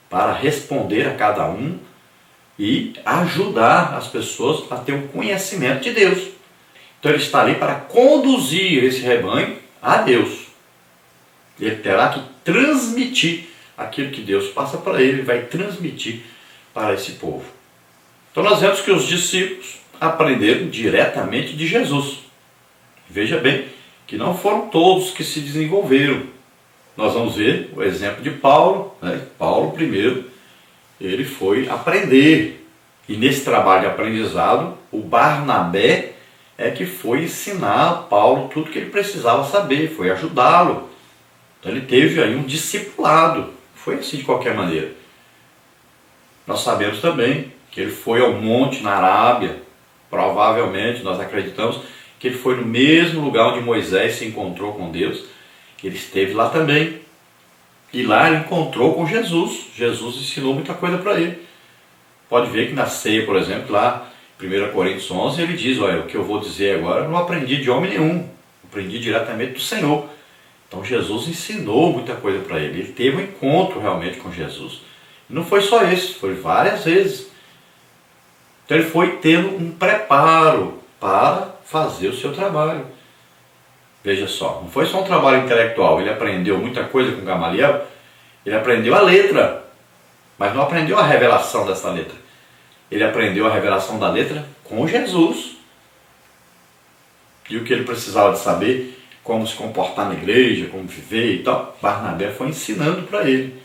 para responder a cada um e ajudar as pessoas a ter um conhecimento de Deus. Então ele está ali para conduzir esse rebanho a Deus. Ele terá que transmitir aquilo que Deus passa para ele, vai transmitir para esse povo. Então nós vemos que os discípulos aprenderam diretamente de Jesus. Veja bem que não foram todos que se desenvolveram. Nós vamos ver o exemplo de Paulo, né? Paulo primeiro, ele foi aprender. E nesse trabalho de aprendizado, o Barnabé é que foi ensinar a Paulo tudo que ele precisava saber, foi ajudá-lo. Então ele teve aí um discipulado, foi assim de qualquer maneira. Nós sabemos também que ele foi ao monte na Arábia, provavelmente nós acreditamos que ele foi no mesmo lugar onde Moisés se encontrou com Deus, ele esteve lá também. E lá ele encontrou com Jesus, Jesus ensinou muita coisa para ele. Pode ver que na ceia, por exemplo, lá em 1 Coríntios 11, ele diz, olha, o que eu vou dizer agora eu não aprendi de homem nenhum, aprendi diretamente do Senhor. Então Jesus ensinou muita coisa para ele, ele teve um encontro realmente com Jesus. E não foi só esse, foi várias vezes. Então ele foi tendo um preparo para fazer o seu trabalho. Veja só, não foi só um trabalho intelectual, ele aprendeu muita coisa com Gamaliel, ele aprendeu a letra, mas não aprendeu a revelação dessa letra. Ele aprendeu a revelação da letra com Jesus. E o que ele precisava de saber, como se comportar na igreja, como viver e tal, Barnabé foi ensinando para ele.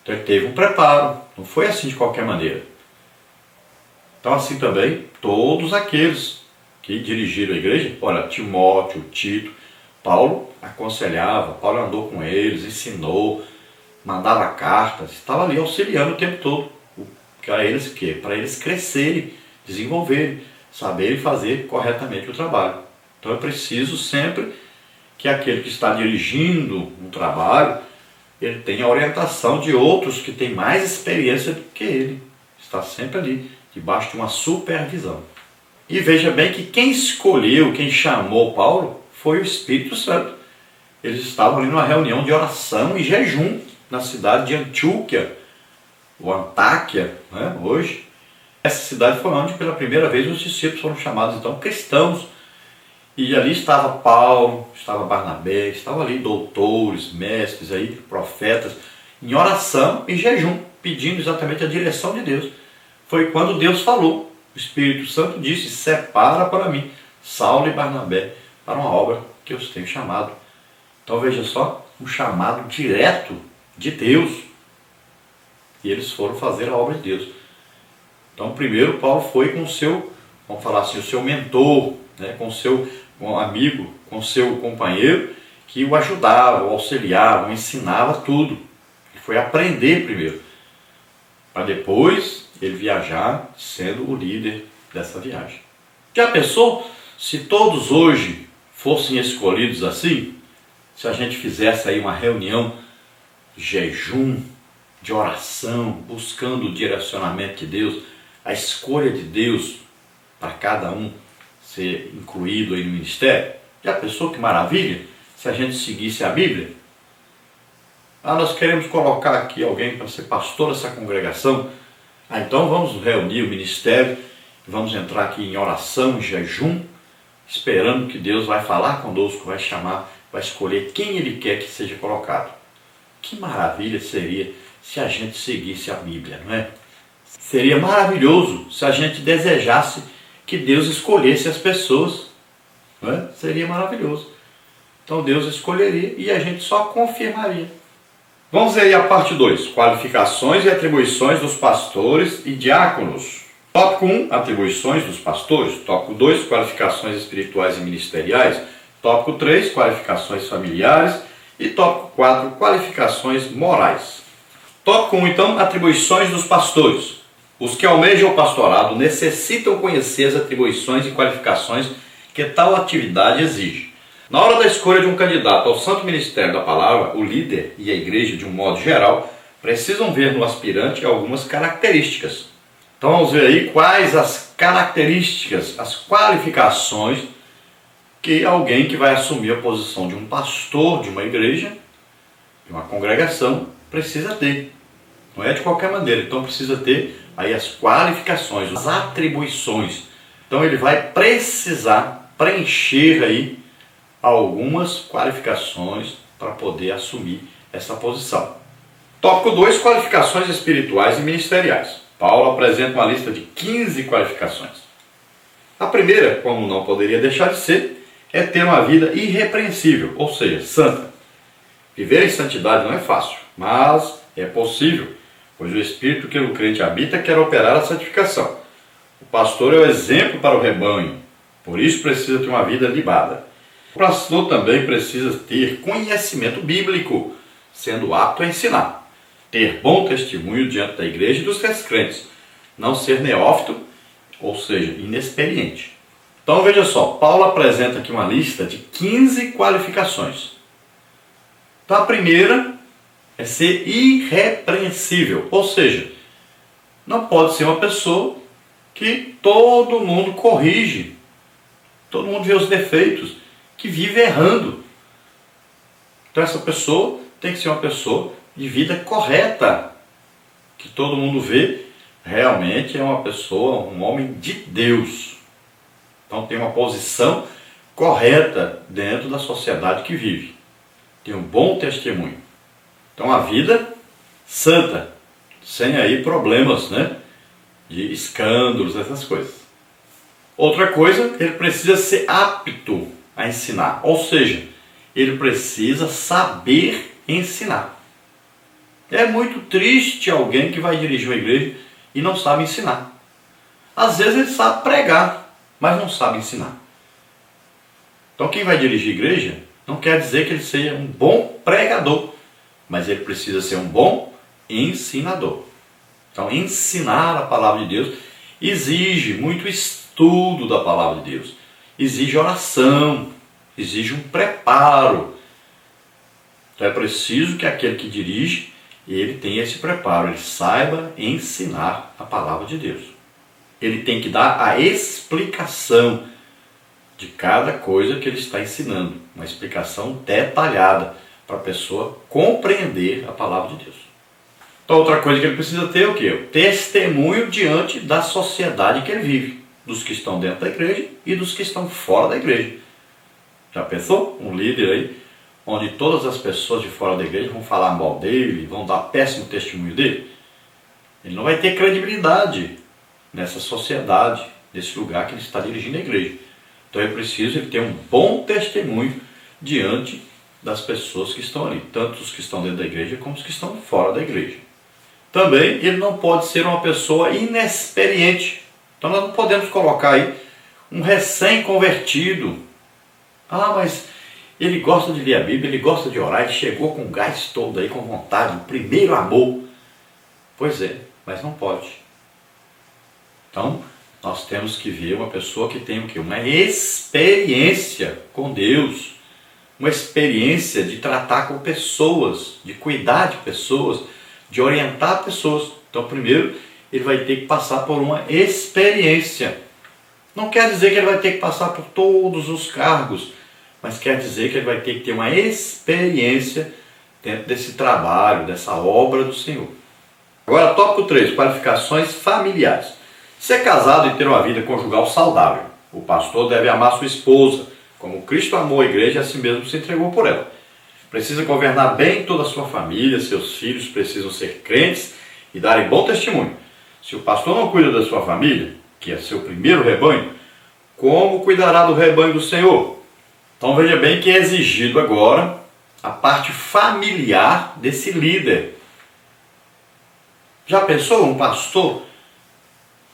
Então ele teve um preparo, não foi assim de qualquer maneira. Então assim também, todos aqueles que dirigiram a igreja, olha, Timóteo, Tito, Paulo aconselhava, Paulo andou com eles, ensinou, mandava cartas, estava ali auxiliando o tempo todo. Para eles o quê? Para eles crescerem, desenvolverem, saberem fazer corretamente o trabalho. Então é preciso sempre que aquele que está dirigindo um trabalho, ele tenha a orientação de outros que têm mais experiência do que ele. Está sempre ali, debaixo de uma supervisão. E veja bem que quem escolheu, quem chamou Paulo, foi o Espírito Santo. Eles estavam ali numa reunião de oração e jejum na cidade de Antioquia, ou Antáquia, né, hoje. Essa cidade foi onde pela primeira vez os discípulos foram chamados então cristãos. E ali estava Paulo, estava Barnabé, estavam ali doutores, mestres, aí, profetas, em oração e jejum, pedindo exatamente a direção de Deus. Foi quando Deus falou, o Espírito Santo disse, separa para mim Saulo e Barnabé para uma obra que eu os tenho chamado. Então veja só, um chamado direto de Deus. E eles foram fazer a obra de Deus. Então primeiro Paulo foi com o seu, vamos falar assim, o seu mentor, né, com o seu amigo, com o seu companheiro, que o ajudava, o auxiliava, o ensinava tudo. Ele foi aprender primeiro, para depois ele viajar sendo o líder dessa viagem. Já pensou se todos hoje fossem escolhidos assim? Se a gente fizesse aí uma reunião de jejum, de oração, buscando o direcionamento de Deus, a escolha de Deus para cada um ser incluído aí no ministério? Já pensou que maravilha se a gente seguisse a Bíblia? Nós queremos colocar aqui alguém para ser pastor dessa congregação. Então vamos reunir o ministério, vamos entrar aqui em oração, em jejum, esperando que Deus vai falar conosco, vai chamar, vai escolher quem Ele quer que seja colocado. Que maravilha seria se a gente seguisse a Bíblia, não é? Seria maravilhoso se a gente desejasse que Deus escolhesse as pessoas, não é? Seria maravilhoso. Então Deus escolheria e a gente só confirmaria. Vamos ver aí a parte 2, qualificações e atribuições dos pastores e diáconos. Tópico 1, atribuições dos pastores. Tópico 2, qualificações espirituais e ministeriais. Tópico 3, qualificações familiares. E tópico 4, qualificações morais. Tópico 1, então, atribuições dos pastores. Os que almejam o pastorado necessitam conhecer as atribuições e qualificações que tal atividade exige. Na hora da escolha de um candidato ao santo ministério da palavra, o líder e a igreja, de um modo geral, precisam ver no aspirante algumas características. Então vamos ver aí quais as características, as qualificações que alguém que vai assumir a posição de um pastor de uma igreja, de uma congregação, precisa ter. Não é de qualquer maneira. Então precisa ter aí as qualificações, as atribuições. Então ele vai precisar preencher aí algumas qualificações para poder assumir essa posição. Tópico 2, qualificações espirituais e ministeriais. Paulo apresenta uma lista de 15 qualificações. A primeira, como não poderia deixar de ser, é ter uma vida irrepreensível, ou seja, santa. Viver em santidade não é fácil, mas é possível, pois o Espírito que no crente habita quer operar a santificação. O pastor é o exemplo para o rebanho, por isso precisa ter uma vida libada. O pastor também precisa ter conhecimento bíblico, sendo apto a ensinar. Ter bom testemunho diante da igreja e dos crentes. Não ser neófito, ou seja, inexperiente. Então veja só, Paulo apresenta aqui uma lista de 15 qualificações. Então a primeira é ser irrepreensível, ou seja, não pode ser uma pessoa que todo mundo corrige, todo mundo vê os defeitos, que vive errando. Então essa pessoa tem que ser uma pessoa de vida correta, que todo mundo vê, realmente é uma pessoa, um homem de Deus. Então tem uma posição correta dentro da sociedade que vive. Tem um bom testemunho. Então a vida santa, sem aí problemas, de escândalos, essas coisas. Outra coisa, ele precisa ser apto a ensinar, ou seja, ele precisa saber ensinar. É muito triste alguém que vai dirigir uma igreja e não sabe ensinar. Às vezes ele sabe pregar, mas não sabe ensinar. Então quem vai dirigir a igreja não quer dizer que ele seja um bom pregador, mas ele precisa ser um bom ensinador. Então ensinar a palavra de Deus exige muito estudo da palavra de Deus, exige oração, exige um preparo. Então é preciso que aquele que dirige, ele tenha esse preparo, ele saiba ensinar a palavra de Deus. Ele tem que dar a explicação de cada coisa que ele está ensinando, uma explicação detalhada para a pessoa compreender a palavra de Deus. Então outra coisa que ele precisa ter é o quê? O testemunho diante da sociedade que ele vive, dos que estão dentro da igreja e dos que estão fora da igreja. Já pensou? Um líder aí, onde todas as pessoas de fora da igreja vão falar mal dele, vão dar péssimo testemunho dele? Ele não vai ter credibilidade nessa sociedade, nesse lugar que ele está dirigindo a igreja. Então é preciso ele ter um bom testemunho diante das pessoas que estão ali, tanto os que estão dentro da igreja como os que estão fora da igreja. Também ele não pode ser uma pessoa inexperiente. Então nós não podemos colocar aí um recém-convertido. Ah, mas ele gosta de ler a Bíblia, ele gosta de orar, ele chegou com o gás todo aí, com vontade, o primeiro amor. Pois é, mas não pode. Então, nós temos que ver uma pessoa que tem o quê? Uma experiência com Deus, uma experiência de tratar com pessoas, de cuidar de pessoas, de orientar pessoas. Então, primeiro, ele vai ter que passar por uma experiência. Não quer dizer que ele vai ter que passar por todos os cargos, mas quer dizer que ele vai ter que ter uma experiência dentro desse trabalho, dessa obra do Senhor. Agora, tópico 3, qualificações familiares. Ser casado e ter uma vida conjugal saudável. O pastor deve amar sua esposa, como Cristo amou a igreja e assim mesmo se entregou por ela. Precisa governar bem toda a sua família, seus filhos precisam ser crentes e darem bom testemunho. Se o pastor não cuida da sua família, que é seu primeiro rebanho, como cuidará do rebanho do Senhor? Então veja bem que é exigido agora a parte familiar desse líder. Já pensou um pastor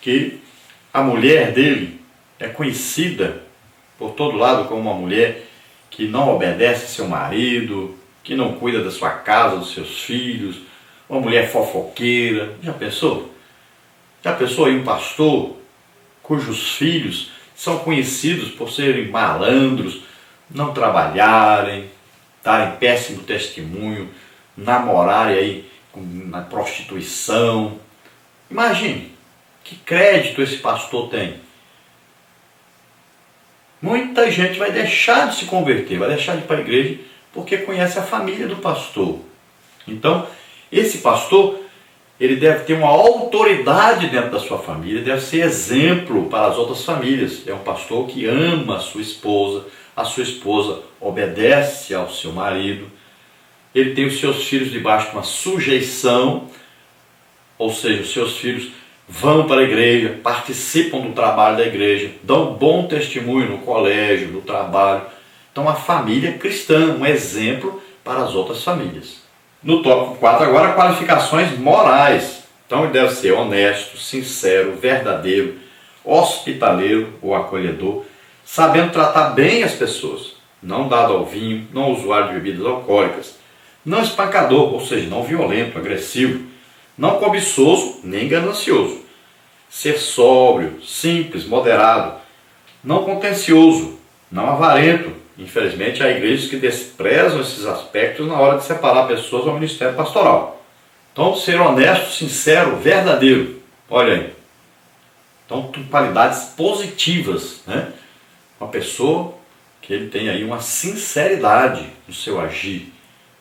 que a mulher dele é conhecida por todo lado como uma mulher que não obedece seu marido, que não cuida da sua casa, dos seus filhos, uma mulher fofoqueira? Já pensou? Já pensou aí um pastor cujos filhos são conhecidos por serem malandros, não trabalharem, darem péssimo testemunho, namorarem aí na prostituição? Imagine que crédito esse pastor tem. Muita gente vai deixar de se converter, vai deixar de ir para a igreja porque conhece a família do pastor. Então, esse pastor, ele deve ter uma autoridade dentro da sua família, deve ser exemplo para as outras famílias. É um pastor que ama a sua esposa obedece ao seu marido, ele tem os seus filhos debaixo de uma sujeição, ou seja, os seus filhos vão para a igreja, participam do trabalho da igreja, dão bom testemunho no colégio, no trabalho. Então a família cristã, um exemplo para as outras famílias. No tópico 4 agora, qualificações morais. Então ele deve ser honesto, sincero, verdadeiro, hospitaleiro ou acolhedor, sabendo tratar bem as pessoas, não dado ao vinho, não usuário de bebidas alcoólicas, não espancador, ou seja, não violento, agressivo, não cobiçoso nem ganancioso, ser sóbrio, simples, moderado, não contencioso, não avarento. Infelizmente há igrejas que desprezam esses aspectos na hora de separar pessoas ao ministério pastoral. Então ser honesto, sincero, verdadeiro, olha aí. Então qualidades positivas, né? Uma pessoa que ele tem aí uma sinceridade no seu agir.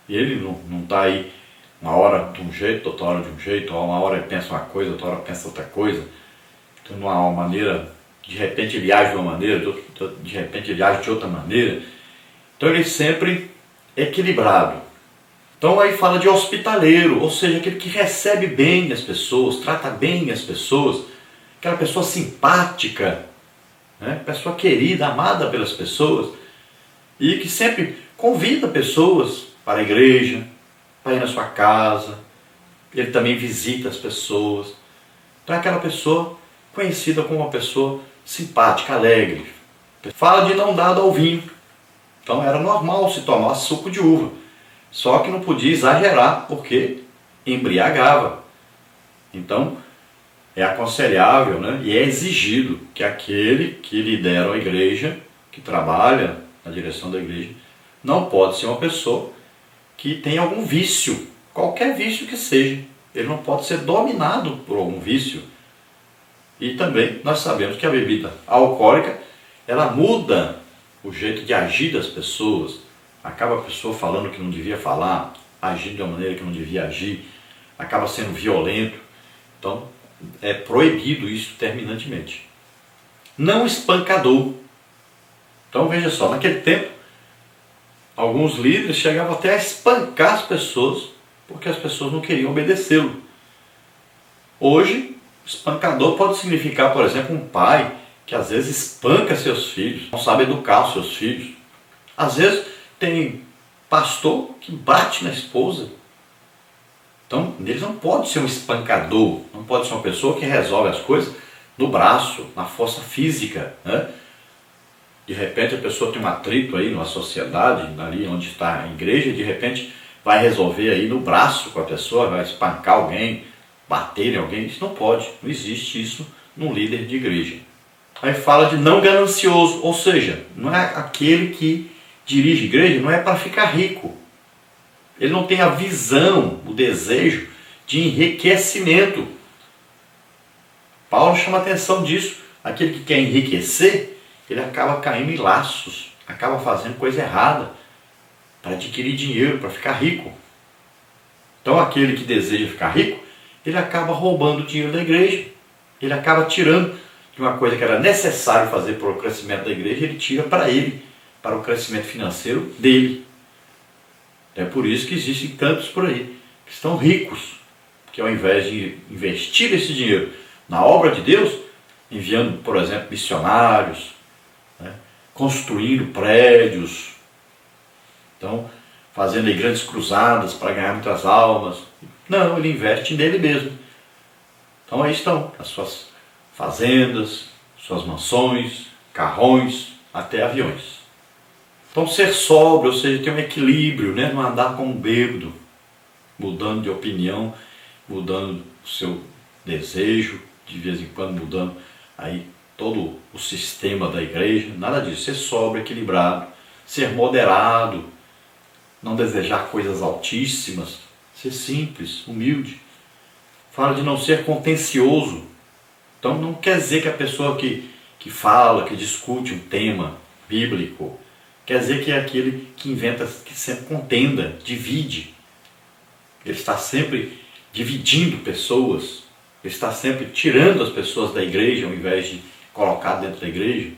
E ele não está aí uma hora de um jeito, outra hora de um jeito, uma hora ele pensa uma coisa, outra hora pensa outra coisa. Então, de uma maneira, de repente ele age de uma maneira, de repente ele age de outra maneira. Então ele é sempre equilibrado. Então aí fala de hospitaleiro, ou seja, aquele que recebe bem as pessoas, trata bem as pessoas, aquela pessoa simpática, né? Pessoa querida, amada pelas pessoas, e que sempre convida pessoas para a igreja, para ir na sua casa. Ele também visita as pessoas. Então é aquela pessoa conhecida como uma pessoa simpática, alegre. Fala de não dado ao vinho. Então era normal se tomar suco de uva. Só que não podia exagerar, porque embriagava. Então é aconselhável, né? E é exigido que aquele que lidera a igreja, que trabalha na direção da igreja, não pode ser uma pessoa que tem algum vício, qualquer vício que seja. Ele não pode ser dominado por algum vício. E também nós sabemos que a bebida alcoólica, ela muda o jeito de agir das pessoas. Acaba a pessoa falando que não devia falar, agindo de uma maneira que não devia agir, acaba sendo violento. Então é proibido isso terminantemente. Não espancador. Então veja só, naquele tempo alguns líderes chegavam até a espancar as pessoas, porque as pessoas não queriam obedecê-lo. Hoje, espancador pode significar, por exemplo, um pai que às vezes espanca seus filhos, não sabe educar os seus filhos. Às vezes tem pastor que bate na esposa. Então, ele não pode ser um espancador, não pode ser uma pessoa que resolve as coisas no braço, na força física, né? De repente a pessoa tem um atrito aí numa sociedade, ali onde está a igreja, e de repente vai resolver aí no braço com a pessoa, vai espancar alguém, bater em alguém. Isso não pode, não existe isso num líder de igreja. Aí fala de não ganancioso, ou seja, não é aquele que dirige a igreja, não é para ficar rico. Ele não tem a visão, o desejo de enriquecimento. Paulo chama a atenção disso. Aquele que quer enriquecer, ele acaba caindo em laços, acaba fazendo coisa errada para adquirir dinheiro, para ficar rico. Então aquele que deseja ficar rico, ele acaba roubando o dinheiro da igreja, ele acaba tirando de uma coisa que era necessário fazer para o crescimento da igreja, ele tira para ele, para o crescimento financeiro dele. É por isso que existem tantos por aí que estão ricos, que ao invés de investir esse dinheiro na obra de Deus, enviando, por exemplo, missionários, né, construindo prédios, então fazendo aí grandes cruzadas para ganhar muitas almas. Não, ele investe nele mesmo. Então aí estão as suas fazendas, suas mansões, carrões, até aviões. Então ser sóbrio, ou seja, ter um equilíbrio, né? Não andar como um bêbado, mudando de opinião, mudando o seu desejo, de vez em quando mudando aí todo o sistema da igreja, nada disso. Ser sóbrio, equilibrado, ser moderado, não desejar coisas altíssimas, ser simples, humilde. Fala de não ser contencioso. Então não quer dizer que a pessoa que fala, que discute um tema bíblico, quer dizer que é aquele que inventa, que sempre contenda, divide. Ele está sempre dividindo pessoas, ele está sempre tirando as pessoas da igreja ao invés de colocar dentro da igreja.